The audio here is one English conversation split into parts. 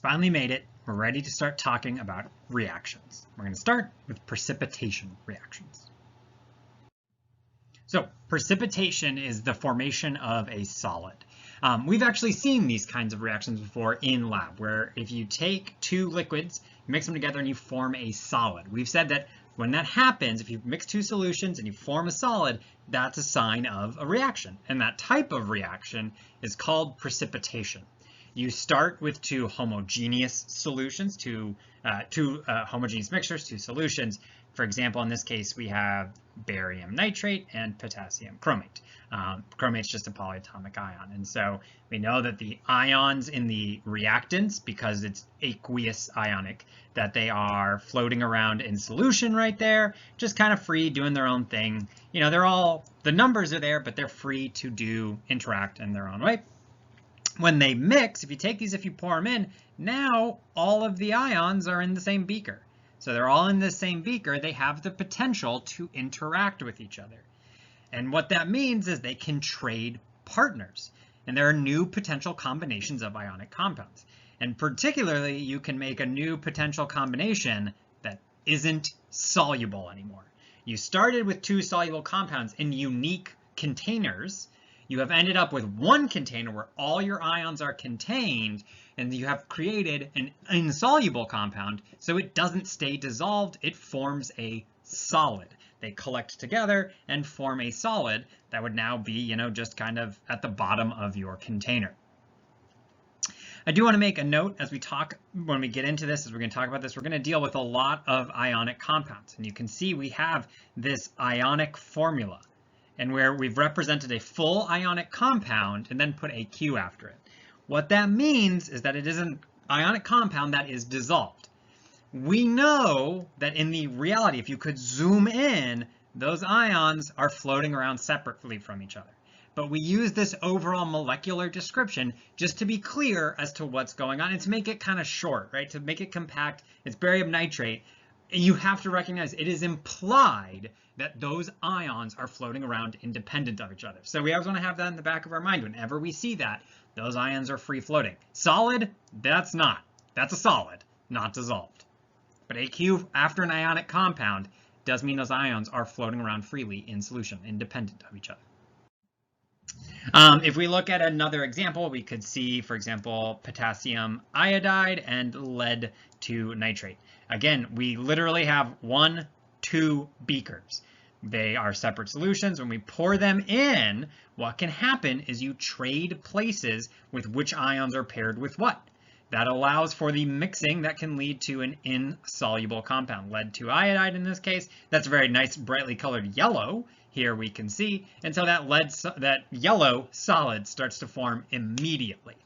Finally made it. We're ready to start talking about reactions. We're going to start with precipitation reactions. So precipitation is the formation of a solid. We've actually seen these kinds of reactions before in lab, where if you take two liquids, mix them together and you form a solid. We've said that when that happens, if you mix two solutions and you form a solid, that's a sign of a reaction. And that type of reaction is called precipitation. You start with two homogeneous solutions, two homogeneous mixtures, two solutions. For example, in this case, we have barium nitrate and potassium chromate. Chromate's just a polyatomic ion. And so we know that the ions in the reactants, because it's aqueous ionic, that they are floating around in solution right there, just kind of free doing their own thing. You know, the numbers are there, but they're free to interact in their own way. When they mix, if you pour them in, now all of the ions are in the same beaker. So they're all in the same beaker. They have the potential to interact with each other. And what that means is they can trade partners. And there are new potential combinations of ionic compounds. And particularly, you can make a new potential combination that isn't soluble anymore. You started with two soluble compounds in unique containers. You have ended up with one container where all your ions are contained, and you have created an insoluble compound, so it doesn't stay dissolved, it forms a solid. They collect together and form a solid that would now be, just kind of at the bottom of your container. I do want to make a note when we get into this, as we're going to talk about this, we're going to deal with a lot of ionic compounds. And you can see we have this ionic formula, and where we've represented a full ionic compound and then put a Q after it. What that means is that it is an ionic compound that is dissolved. We know that in the reality, if you could zoom in, those ions are floating around separately from each other. But we use this overall molecular description just to be clear as to what's going on and to make it kind of short, right? To make it compact. It's barium nitrate. You have to recognize it is implied that those ions are floating around independent of each other. So we always want to have that in the back of our mind. Whenever we see that, those ions are free floating. Solid, that's not. That's a solid, not dissolved. But AQ after an ionic compound does mean those ions are floating around freely in solution, independent of each other. If we look at another example, we could see, for example, potassium iodide and lead to nitrate. Again, we literally have 2 beakers. They are separate solutions. When we pour them in, what can happen is you trade places with which ions are paired with what. That allows for the mixing that can lead to an insoluble compound. Lead to iodide in this case, that's a very nice brightly colored yellow. Here we can see, and so that yellow solid starts to form immediately.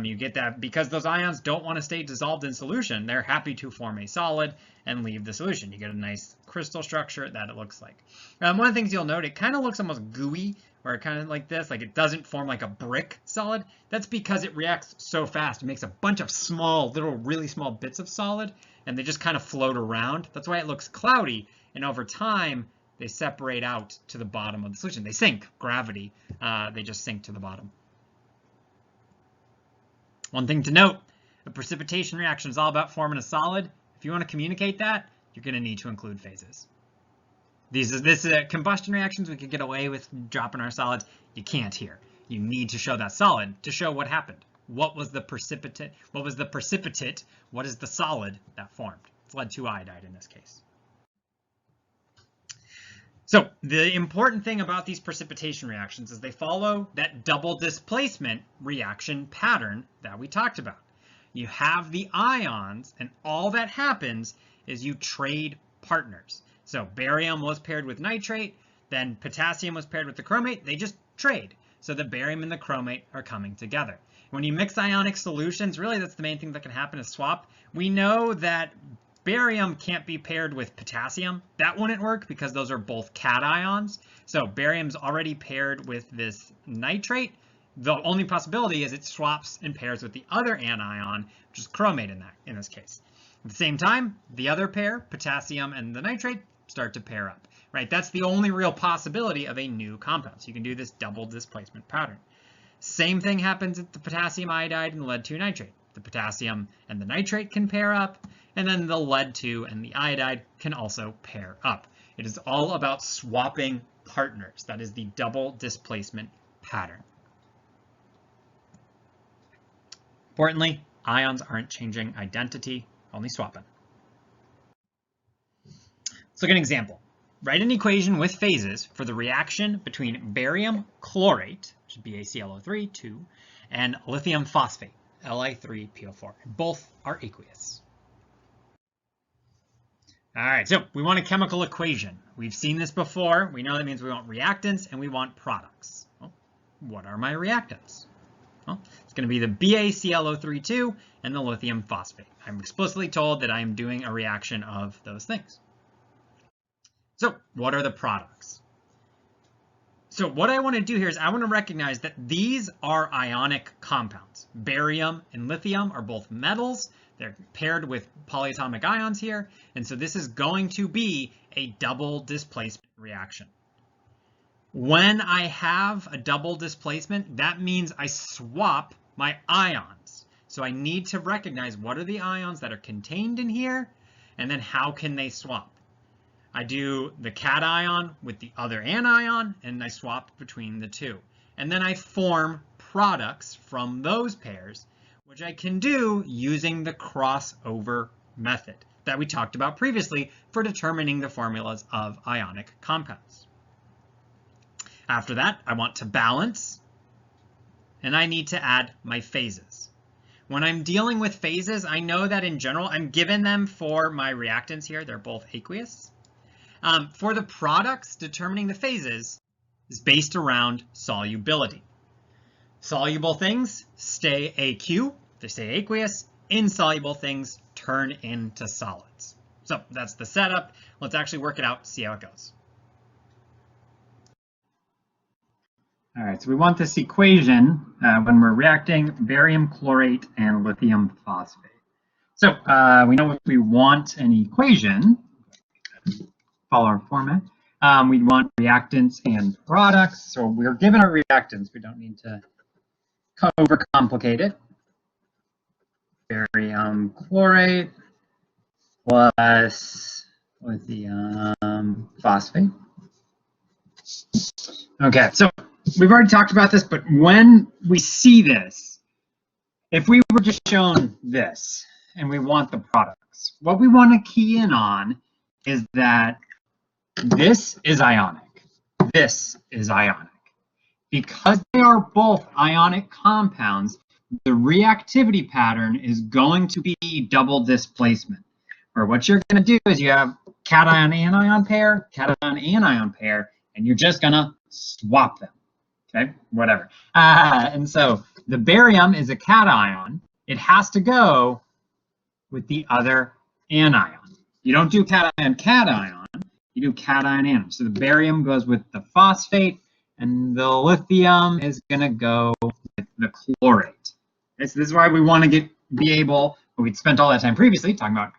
You get that because those ions don't want to stay dissolved in solution. They're happy to form a solid and leave the solution. You get a nice crystal structure that it looks like. One of the things you'll note, it kind of looks almost gooey, or kind of like this, like it doesn't form like a brick solid. That's because it reacts so fast. It makes a bunch of really small bits of solid, and they just kind of float around. That's why it looks cloudy, and over time, they separate out to the bottom of the solution. They sink, gravity, they just sink to the bottom. One thing to note, a precipitation reaction is all about forming a solid. If you want to communicate that, you're going to need to include phases. This is combustion reactions. We could get away with dropping our solids. You can't here. You need to show that solid to show what happened. What was the precipitate? What was the precipitate? What is the solid that formed? It's lead to iodide in this case. So the important thing about these precipitation reactions is they follow that double displacement reaction pattern that we talked about. You have the ions, and all that happens is you trade partners. So barium was paired with nitrate, then potassium was paired with the chromate. They just trade. So the barium and the chromate are coming together. When you mix ionic solutions, really that's the main thing that can happen is swap. We know that barium can't be paired with potassium. That wouldn't work because those are both cations. So barium's already paired with this nitrate. The only possibility is it swaps and pairs with the other anion, which is chromate in this case. At the same time, the other pair, potassium and the nitrate, start to pair up, right? That's the only real possibility of a new compound. So you can do this double displacement pattern. Same thing happens at the potassium iodide and lead 2 nitrate. The potassium and the nitrate can pair up, and then the lead-2 and the iodide can also pair up. It is all about swapping partners. That is the double displacement pattern. Importantly, ions aren't changing identity, only swapping. Let's look at an example. Write an equation with phases for the reaction between barium chlorate, which is BaClO3, 2, and lithium phosphate, Li3PO4. Both are aqueous. All right, so we want a chemical equation. We've seen this before. We know that means we want reactants and we want products. Well, what are my reactants? Well, it's going to be the BaClO3, 2 and the lithium phosphate. I'm explicitly told that I am doing a reaction of those things. So what are the products? So what I want to do here is I want to recognize that these are ionic compounds. Barium and lithium are both metals. They're paired with polyatomic ions here. And so this is going to be a double displacement reaction. When I have a double displacement, that means I swap my ions. So I need to recognize what are the ions that are contained in here, and then how can they swap. I do the cation with the other anion, and I swap between the two. And then I form products from those pairs, which I can do using the crossover method that we talked about previously for determining the formulas of ionic compounds. After that, I want to balance, and I need to add my phases. When I'm dealing with phases, I know that in general, I'm given them for my reactants here. They're both aqueous. For the products, determining the phases is based around solubility. Soluble things stay AQ, they stay aqueous. Insoluble things turn into solids. So that's the setup. Let's actually work it out, see how it goes. All right, so we want this equation when we're reacting barium chlorate and lithium phosphate. So we know if we want an equation, follow our format, we want reactants and products. So we're given our reactants. We don't need to overcomplicate it. Barium chlorate plus lithium phosphate. Okay, so we've already talked about this, but when we see this, if we were just shown this and we want the products, what we want to key in on is that this is ionic. This is ionic. Because they are both ionic compounds, the reactivity pattern is going to be double displacement. Or what you're going to do is you have cation-anion pair, cation-anion pair, and you're just going to swap them. Okay, whatever. And so the barium is a cation. It has to go with the other anion. You don't do cation-cation, you do cation-anion. So the barium goes with the phosphate, and the lithium is going to go with the chlorate. Okay, so this is why we want to be able, we'd spent all that time previously talking about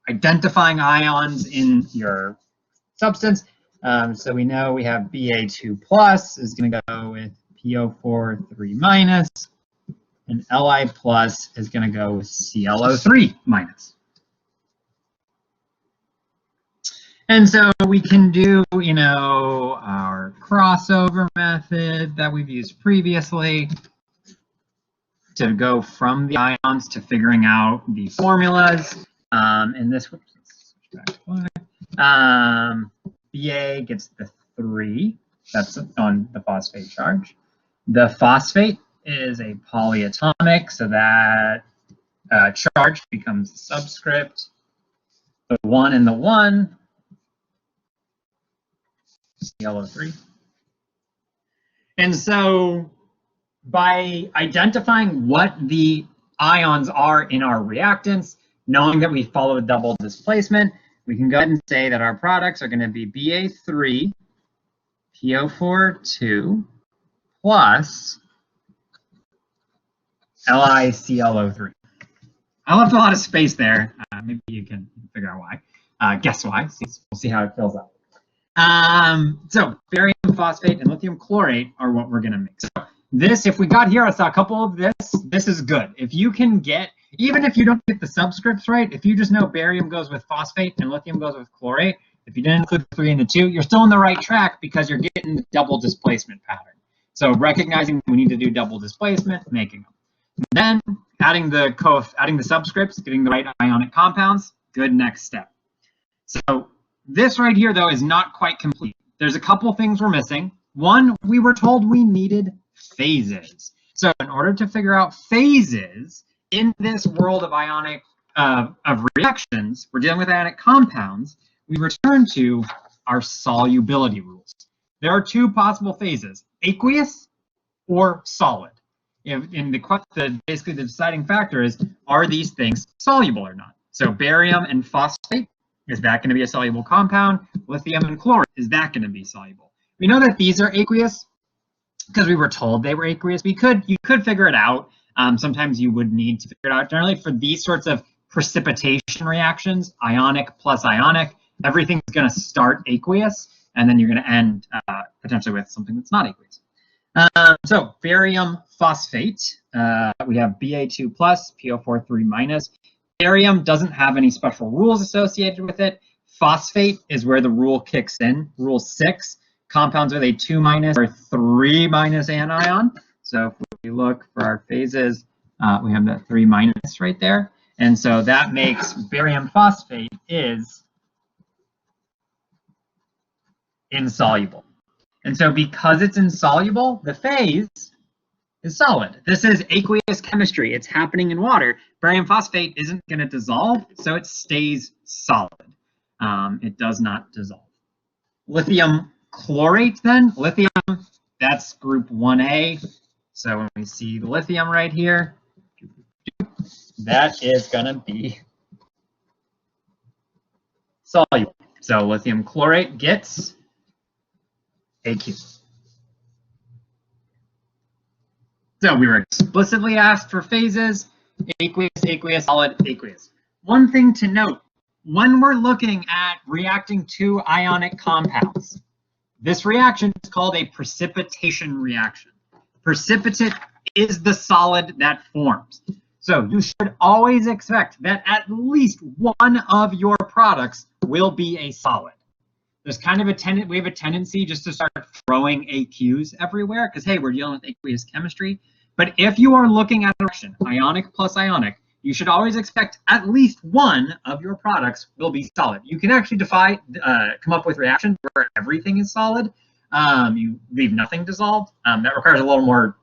identifying ions in your substance. So we know we have Ba2 plus is going to go with PO4 3 minus, and Li plus is going to go with ClO3 minus. And so we can do, you know, our crossover method that we've used previously to go from the ions to figuring out the formulas. And this, let's switch back to Ba gets the 3, that's on the phosphate charge. The phosphate is a polyatomic, so that charge becomes a subscript. The 1 and the 1, ClO3. And so by identifying what the ions are in our reactants, knowing that we follow a double displacement, we can go ahead and say that our products are going to be Ba3, PO4 2, plus LiClO3. I left a lot of space there. Maybe you can figure out why. Guess why. We'll see how it fills up. So barium phosphate and lithium chlorate are what we're going to make. So this, if we got here, I saw a couple of this. This is good. If you can get Even if you don't get the subscripts right, if you just know barium goes with phosphate and lithium goes with chlorate, if you didn't include the 3 and the 2, you're still on the right track because you're getting the double displacement pattern. So recognizing we need to do double displacement, making them. Then adding the subscripts, getting the right ionic compounds, good next step. So this right here, though, is not quite complete. There's a couple things we're missing. One, we were told we needed phases. So in order to figure out phases in this world of ionic of reactions, we're dealing with ionic compounds, we return to our solubility rules. There are 2 possible phases, aqueous or solid. Basically the deciding factor is, are these things soluble or not? So barium and phosphate, is that going to be a soluble compound? Lithium and chlorine, is that going to be soluble? We know that these are aqueous because we were told they were aqueous. You could figure it out. Sometimes you would need to figure it out. Generally, for these sorts of precipitation reactions, ionic plus ionic, everything's going to start aqueous, and then you're going to end potentially with something that's not aqueous. So barium phosphate, we have Ba2 plus, PO4 3-. Barium doesn't have any special rules associated with it. Phosphate is where the rule kicks in, rule 6. Compounds with a 2- or 3- anion. So if we look for our phases, we have that 3- right there. And so that makes barium phosphate is insoluble. And so because it's insoluble, the phase is solid. This is aqueous chemistry. It's happening in water. Barium phosphate isn't going to dissolve, so it stays solid. It does not dissolve. Lithium chlorate then, lithium, that's group 1A. So when we see the lithium right here, that is going to be soluble. So lithium chlorate gets AQ. So we were explicitly asked for phases, aqueous, aqueous, solid, aqueous. One thing to note, when we're looking at reacting to ionic compounds, this reaction is called a precipitation reaction. Precipitate is the solid that forms. So you should always expect that at least one of your products will be a solid. There's kind of we have a tendency just to start throwing AQs everywhere because, hey, we're dealing with aqueous chemistry. But if you are looking at a reaction, ionic plus ionic, you should always expect at least one of your products will be solid. You can actually come up with reactions where everything is solid. You leave nothing dissolved. That requires a little more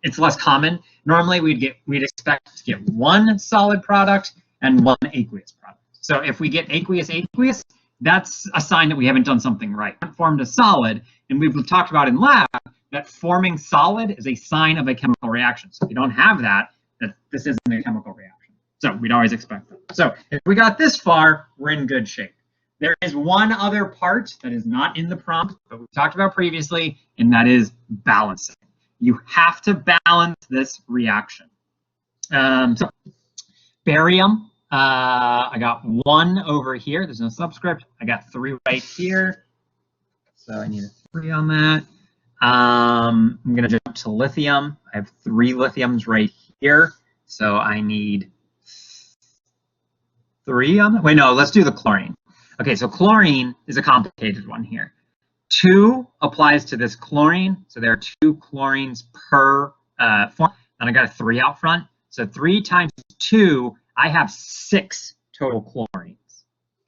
it's less common. Normally we'd expect to get one solid product and one aqueous product. So if we get aqueous, that's a sign that we haven't done something right. Formed a solid, and we've talked about in lab that forming solid is a sign of a chemical reaction. So if you don't have that this isn't a chemical reaction. So we'd always expect that. So if we got this far, we're in good shape. There is one other part that is not in the prompt, but we talked about previously, and that is balancing. You have to balance this reaction. So barium, I got 1 over here. There's no subscript. I got 3 right here. So I need a 3 on that. I'm going to jump to lithium. I have 3 lithiums right here. So I need 3 on that. Wait, no, let's do the chlorine. Okay, so chlorine is a complicated one here. 2 applies to this chlorine. So there are 2 chlorines per form. And I got a 3 out front. So 3 times 2, I have 6 total chlorines.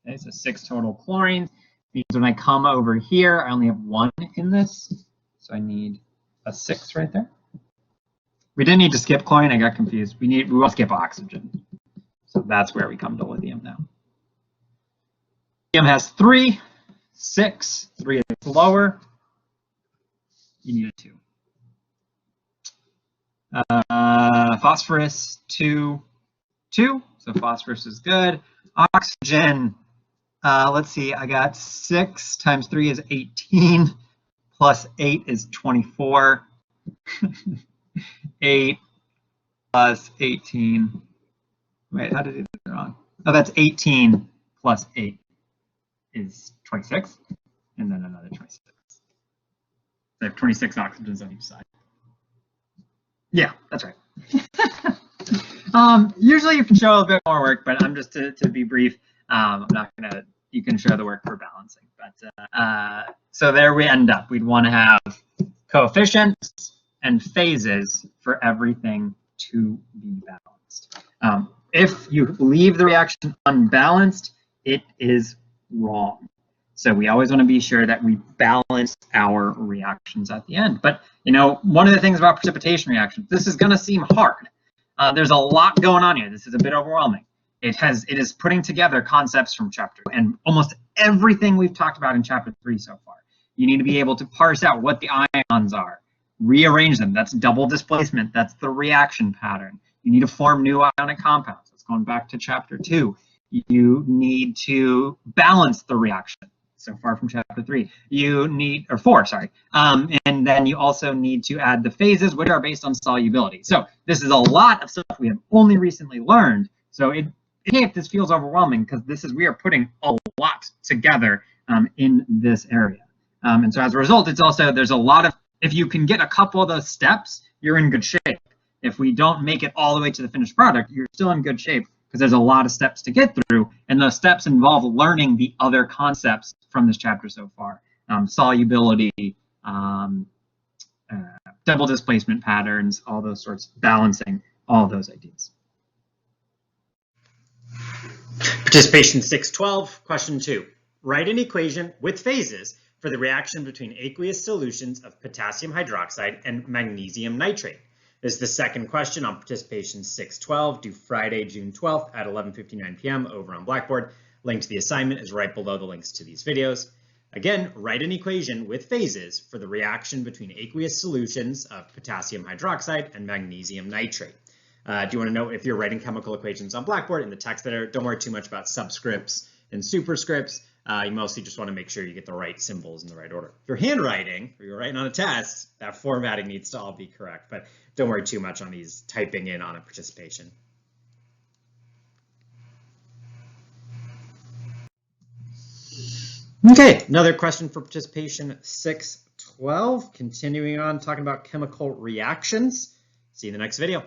Okay, so 6 total chlorines. Means when I come over here, I only have 1 in this. So I need a 6 right there. We didn't need to skip chlorine. I got confused. We will skip oxygen. So that's where we come to lithium now. Lithium has 3, 6, 3 is lower. You need a 2. Phosphorus 2, 2. So phosphorus is good. Oxygen, let's see, I got 6 times 3 is 18, plus 8 is 24. 8 plus 18. Wait, how did I do that wrong? Oh, that's 18 plus 8 is 26, and then another 26. So I have 26 oxygens on each side. Yeah, that's right. Usually you can show a bit more work, but I'm just to be brief. I'm not gonna. You can show the work for balancing, but so there we end up. We'd want to have coefficients and phases for everything to be balanced. If you leave the reaction unbalanced, it is wrong. So we always want to be sure that we balance our reactions at the end. But one of the things about precipitation reactions, this is going to seem hard. There's a lot going on here. This is a bit overwhelming. It is putting together concepts from chapter 2 and almost everything we've talked about in chapter 3 so far. You need to be able to parse out what the ions are, rearrange them. That's double displacement. That's the reaction pattern. You need to form new ionic compounds. That's going back to chapter 2. You need to balance the reaction. So far from chapter 3. You need, or 4, sorry. And then you also need to add the phases, which are based on solubility. So this is a lot of stuff we have only recently learned. So if this feels overwhelming, because we are putting a lot together in this area. And so as a result, there's a lot of, if you can get a couple of those steps, you're in good shape. If we don't make it all the way to the finished product, you're still in good shape because there's a lot of steps to get through, and those steps involve learning the other concepts from this chapter so far. Solubility, double displacement patterns, all those sorts, balancing, all those ideas. Participation 612, question 2. Write an equation with phases for the reaction between aqueous solutions of potassium hydroxide and magnesium nitrate. This is the second question on participation 612, due Friday, June 12th at 11:59 p.m. over on Blackboard. Link to the assignment is right below the links to these videos. Again, write an equation with phases for the reaction between aqueous solutions of potassium hydroxide and magnesium nitrate. Do you want to know if you're writing chemical equations on Blackboard in the text editor? Don't worry too much about subscripts and superscripts. You mostly just want to make sure you get the right symbols in the right order. If you're handwriting or you're writing on a test, that formatting needs to all be correct, but don't worry too much on these typing in on a participation. Okay, another question for participation 612, continuing on talking about chemical reactions. See you in the next video.